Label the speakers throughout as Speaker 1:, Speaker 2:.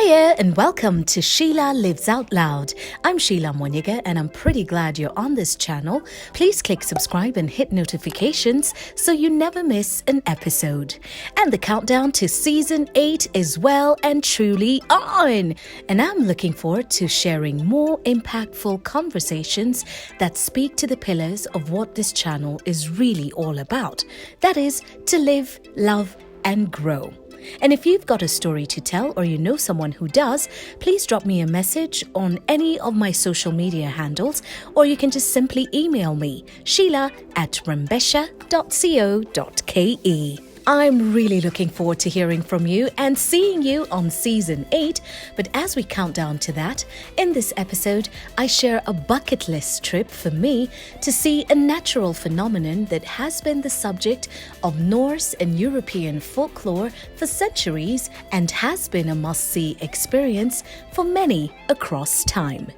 Speaker 1: Hiya and welcome to Sheila Lives Out Loud. I'm Sheila Moniga and I'm pretty glad you're on this channel. Please click subscribe and hit notifications so you never miss an episode. And the countdown to season 8 is well and truly on. And I'm looking forward to sharing more impactful conversations that speak to the pillars of what this channel is really all about. That is to live, love and grow. And if you've got a story to tell or you know someone who does, please drop me a message on any of my social media handles, or you can just simply email me, sheila@rembesha.co.ke. I'm really looking forward to hearing from you and seeing you on season 8. But as we count down to that, in this episode, I share a bucket list trip for me to see a natural phenomenon that has been the subject of Norse and European folklore for centuries and has been a must-see experience for many across time.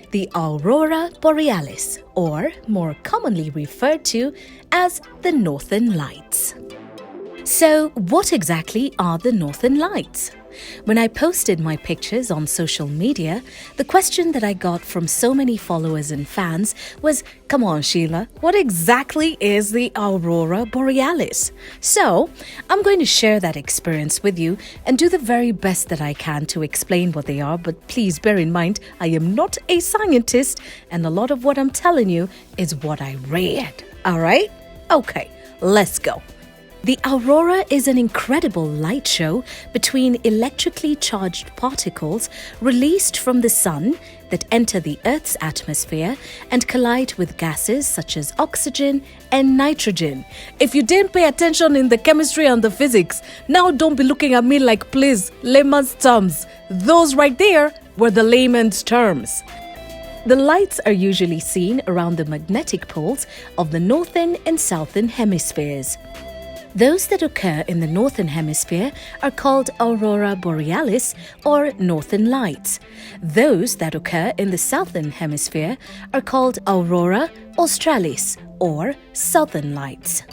Speaker 1: The Aurora Borealis, or more commonly referred to as the Northern Lights. So, what exactly are the Northern Lights? When I posted my pictures on social media, the question that I got from so many followers and fans was, come on Sheila, what exactly is the Aurora Borealis? So, I'm going to share that experience with you and do the very best that I can to explain what they are, but please bear in mind, I am not a scientist and a lot of what I'm telling you is what I read. Alright? Okay, let's go. The aurora is an incredible light show between electrically charged particles released from the sun that enter the Earth's atmosphere and collide with gases such as oxygen and nitrogen. If you didn't pay attention in the chemistry and the physics, now don't be looking at me like, please, layman's terms. Those right there were the layman's terms. The lights are usually seen around the magnetic poles of the northern and southern hemispheres. Those that occur in the northern hemisphere are called Aurora Borealis or Northern Lights. Those that occur in the southern hemisphere are called Aurora Australis or Southern Lights.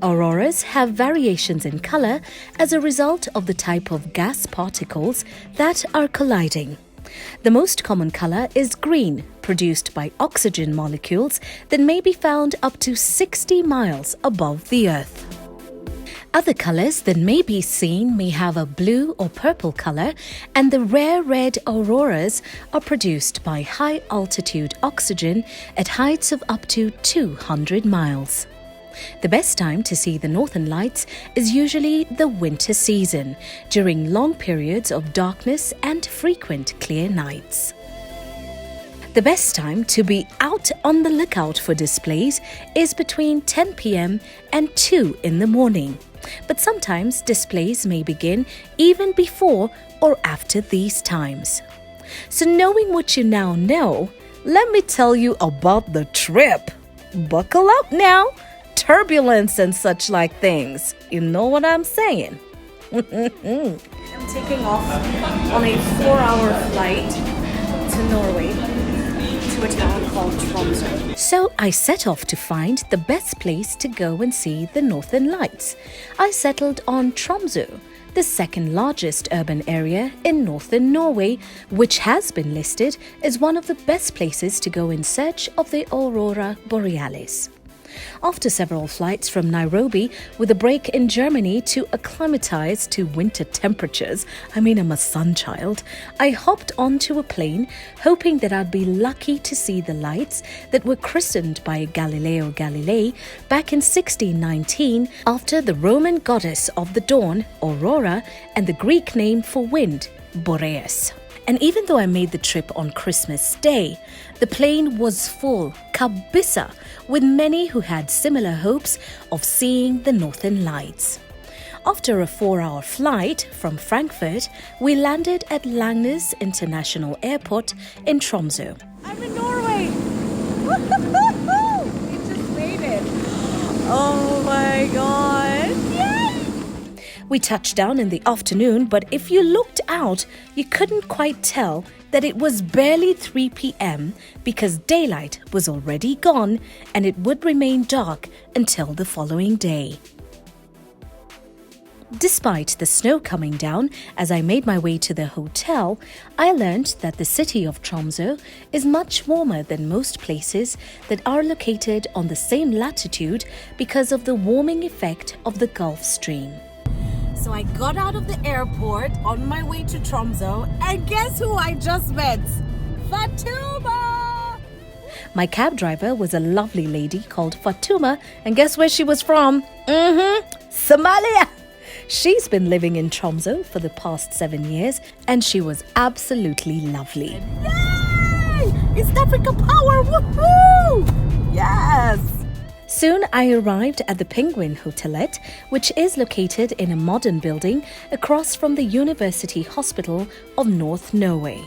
Speaker 1: Auroras have variations in color as a result of the type of gas particles that are colliding. The most common color is green, produced by oxygen molecules that may be found up to 60 miles above the Earth. Other colors that may be seen may have a blue or purple color, and the rare red auroras are produced by high-altitude oxygen at heights of up to 200 miles. The best time to see the Northern Lights is usually the winter season, during long periods of darkness and frequent clear nights. The best time to be out on the lookout for displays is between 10 p.m. and 2 in the morning. But sometimes displays may begin even before or after these times. So knowing what you now know, let me tell you about the trip. Buckle up now. Turbulence and such like things. You know what I'm saying? I'm taking off on a 4-hour flight to Norway, to a town called Tromsø. So I set off to find the best place to go and see the Northern Lights. I settled on Tromsø, the second largest urban area in northern Norway, which has been listed as one of the best places to go in search of the Aurora Borealis. After several flights from Nairobi with a break in Germany to acclimatize to winter temperatures, I'm a sun child, I hopped onto a plane hoping that I'd be lucky to see the lights that were christened by Galileo Galilei back in 1619 after the Roman goddess of the dawn, Aurora, and the Greek name for wind, Boreas. And even though I made the trip on Christmas Day, the plane was full, kabissa, with many who had similar hopes of seeing the Northern Lights. After a 4-hour flight from Frankfurt, we landed at Langnes International Airport in Tromsø.
Speaker 2: I'm in Norway! We just made it! Oh my god! Yay!
Speaker 1: We touched down in the afternoon, but if you looked out, you couldn't quite tell that it was barely 3 p.m. because daylight was already gone and it would remain dark until the following day. Despite the snow coming down, as I made my way to the hotel, I learned that the city of Tromsø is much warmer than most places that are located on the same latitude because of the warming effect of the Gulf Stream.
Speaker 2: So I got out of the airport on my way to Tromsø, and guess who I just met? Fatuma!
Speaker 1: My cab driver was a lovely lady called Fatuma, and guess where she was from? Somalia! She's been living in Tromsø for the past 7 years, and she was absolutely lovely.
Speaker 2: Yay! East Africa power! Woohoo! Yes!
Speaker 1: Soon I arrived at the Penguin Hotellet, which is located in a modern building across from the University Hospital of North Norway.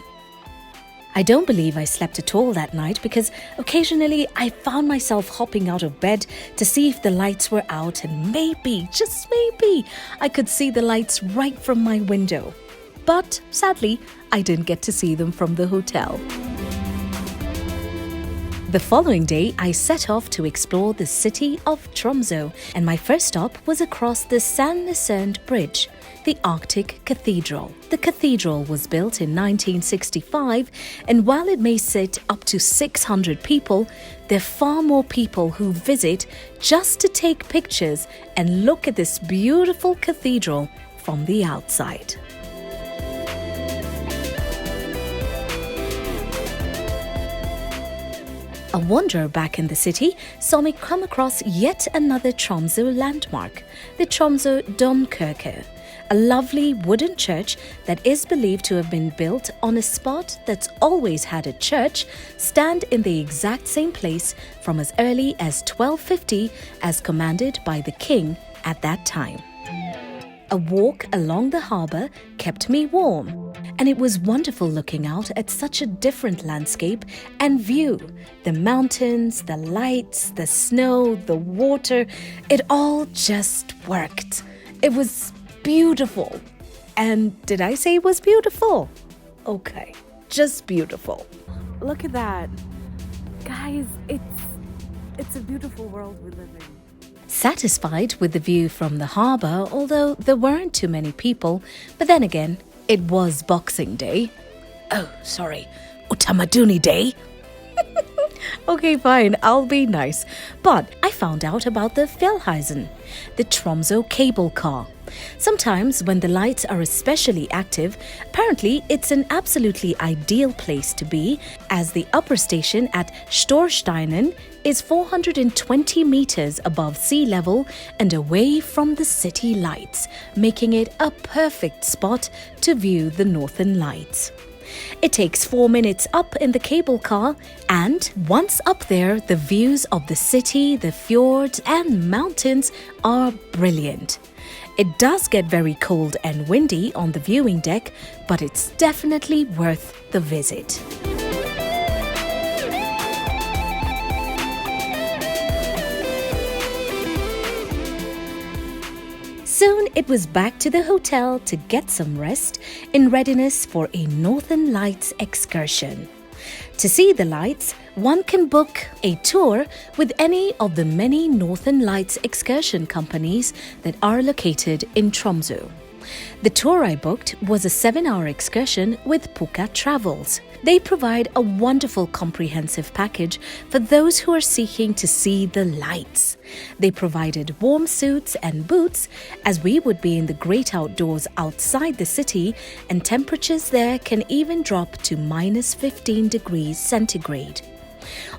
Speaker 1: I don't believe I slept at all that night because occasionally I found myself hopping out of bed to see if the lights were out, and maybe, just maybe, I could see the lights right from my window. But sadly, I didn't get to see them from the hotel. The following day, I set off to explore the city of Tromsø, and my first stop was across the Sandnessund Bridge, the Arctic Cathedral. The cathedral was built in 1965, and while it may sit up to 600 people, there are far more people who visit just to take pictures and look at this beautiful cathedral from the outside. A wanderer back in the city saw me come across yet another Tromsø landmark, the Tromsø Domkirke, a lovely wooden church that is believed to have been built on a spot that's always had a church stand in the exact same place from as early as 1250 as commanded by the king at that time. A walk along the harbour kept me warm, and it was wonderful looking out at such a different landscape and view. The mountains, the lights, the snow, the water, it all just worked. It was beautiful. And did I say it was beautiful? Okay, just beautiful.
Speaker 2: Look at that. Guys, it's a beautiful world we live in.
Speaker 1: Satisfied with the view from the harbour, although there weren't too many people, but then again, it was Boxing Day. Oh, sorry, Utamaduni Day. Okay, fine, I'll be nice. But I found out about the Fjellheisen, the Tromsø cable car. Sometimes when the lights are especially active, apparently it's an absolutely ideal place to be, as the upper station at Storsteinen is 420 meters above sea level and away from the city lights, making it a perfect spot to view the northern lights. It takes 4 minutes up in the cable car, and once up there, the views of the city, the fjords and mountains are brilliant. It does get very cold and windy on the viewing deck, but it's definitely worth the visit. Soon it was back to the hotel to get some rest in readiness for a Northern Lights excursion. To see the lights, one can book a tour with any of the many Northern Lights excursion companies that are located in Tromsø. The tour I booked was a 7-hour excursion with Pukka Travels. They provide a wonderful comprehensive package for those who are seeking to see the lights. They provided warm suits and boots, as we would be in the great outdoors outside the city, and temperatures there can even drop to minus 15 degrees centigrade.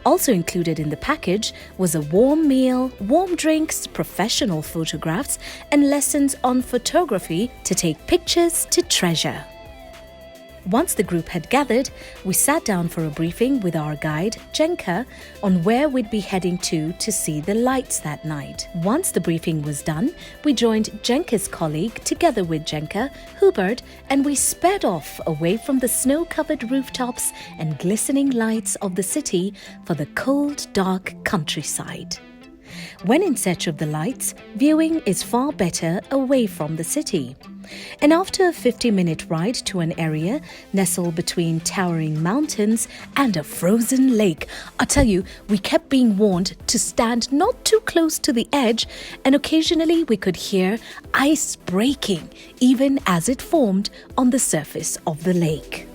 Speaker 1: Also included in the package was a warm meal, warm drinks, professional photographs, and lessons on photography to take pictures to treasure. Once the group had gathered, we sat down for a briefing with our guide, Jenka, on where we'd be heading to see the lights that night. Once the briefing was done, we joined Jenka's colleague together with Jenka, Hubert, and we sped off away from the snow-covered rooftops and glistening lights of the city for the cold, dark countryside. When in search of the lights, viewing is far better away from the city. And after a 50-minute ride to an area nestled between towering mountains and a frozen lake, I tell you, we kept being warned to stand not too close to the edge, and occasionally we could hear ice breaking even as it formed on the surface of the lake.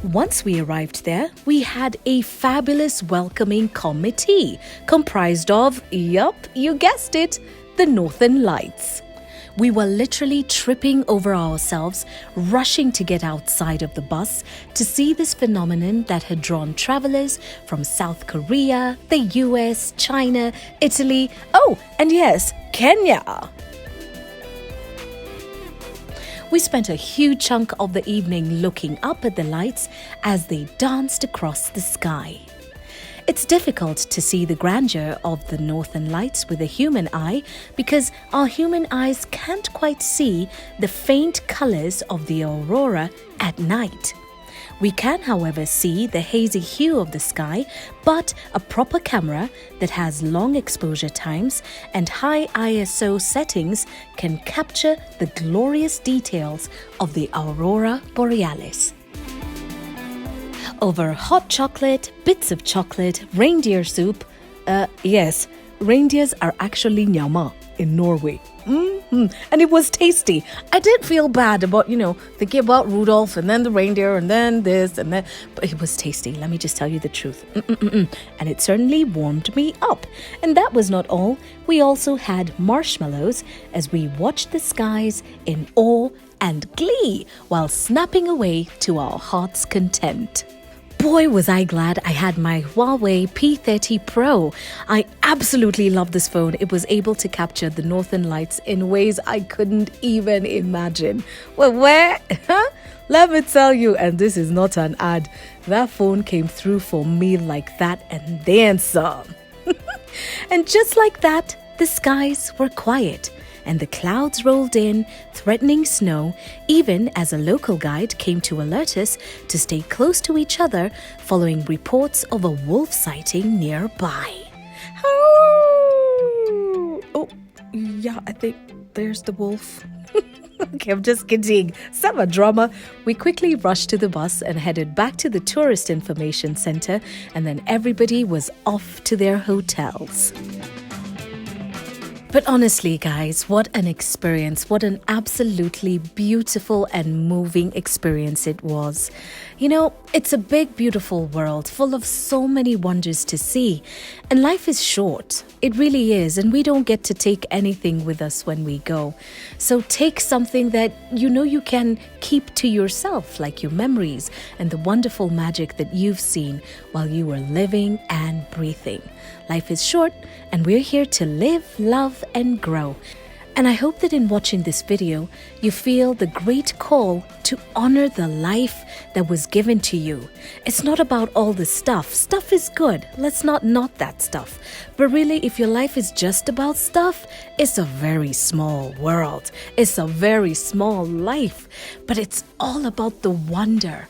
Speaker 1: Once we arrived there, we had a fabulous welcoming committee comprised of, yup, you guessed it, the Northern Lights. We were literally tripping over ourselves, rushing to get outside of the bus to see this phenomenon that had drawn travelers from South Korea, the US, China, Italy, and yes, Kenya. We spent a huge chunk of the evening looking up at the lights as they danced across the sky. It's difficult to see the grandeur of the Northern Lights with a human eye because our human eyes can't quite see the faint colors of the aurora at night. We can, however, see the hazy hue of the sky, but a proper camera that has long exposure times and high ISO settings can capture the glorious details of the Aurora Borealis. Over hot chocolate, bits of chocolate, reindeer soup. Yes, reindeers are actually nyama in Norway. And it was tasty. I did feel bad about, thinking about Rudolph and then the reindeer and then this and that. But it was tasty. Let me just tell you the truth. And it certainly warmed me up. And that was not all. We also had marshmallows as we watched the skies in awe and glee while snapping away to our heart's content. Boy, was I glad I had my Huawei P30 Pro. I absolutely love this phone. It was able to capture the Northern Lights in ways I couldn't even imagine. Well, where? Let me tell you, and this is not an ad, that phone came through for me like that and then some. And just like that, the skies were quiet and the clouds rolled in, threatening snow, even as a local guide came to alert us to stay close to each other following reports of a wolf sighting nearby. Oh, yeah, I think there's the wolf. Okay, I'm just kidding. Summer drama. We quickly rushed to the bus and headed back to the tourist information center, and then everybody was off to their hotels. But honestly, guys, what an experience. What an absolutely beautiful and moving experience it was. It's a big, beautiful world full of so many wonders to see. And life is short. It really is. And we don't get to take anything with us when we go. So take something that you can keep to yourself, like your memories and the wonderful magic that you've seen while you were living and breathing. Life is short, and we're here to live, love, and grow. And I hope that in watching this video, you feel the great call to honor the life that was given to you. It's not about all the stuff. Stuff is good. Let's not that stuff. But really, if your life is just about stuff, it's a very small world. It's a very small life. But it's all about the wonder,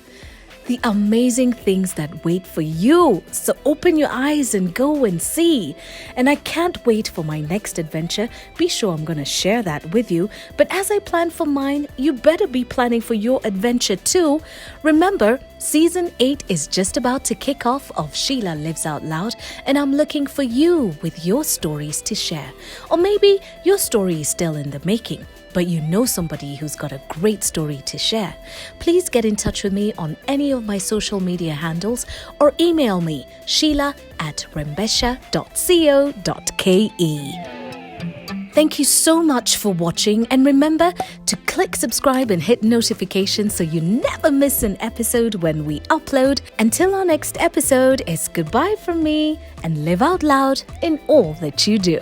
Speaker 1: the amazing things that wait for you. So open your eyes and go and see. And I can't wait for my next adventure. Be sure I'm going to share that with you. But as I plan for mine, you better be planning for your adventure too. Remember, Season 8 is just about to kick off of Sheila Lives Out Loud, and I'm looking for you with your stories to share. Or maybe your story is still in the making, but you know somebody who's got a great story to share. Please get in touch with me on any of my social media handles or email me, sheila@rembesha.co.ke. Thank you so much for watching, and remember to click subscribe and hit notifications so you never miss an episode when we upload. Until our next episode, it's goodbye from me, and live out loud in all that you do.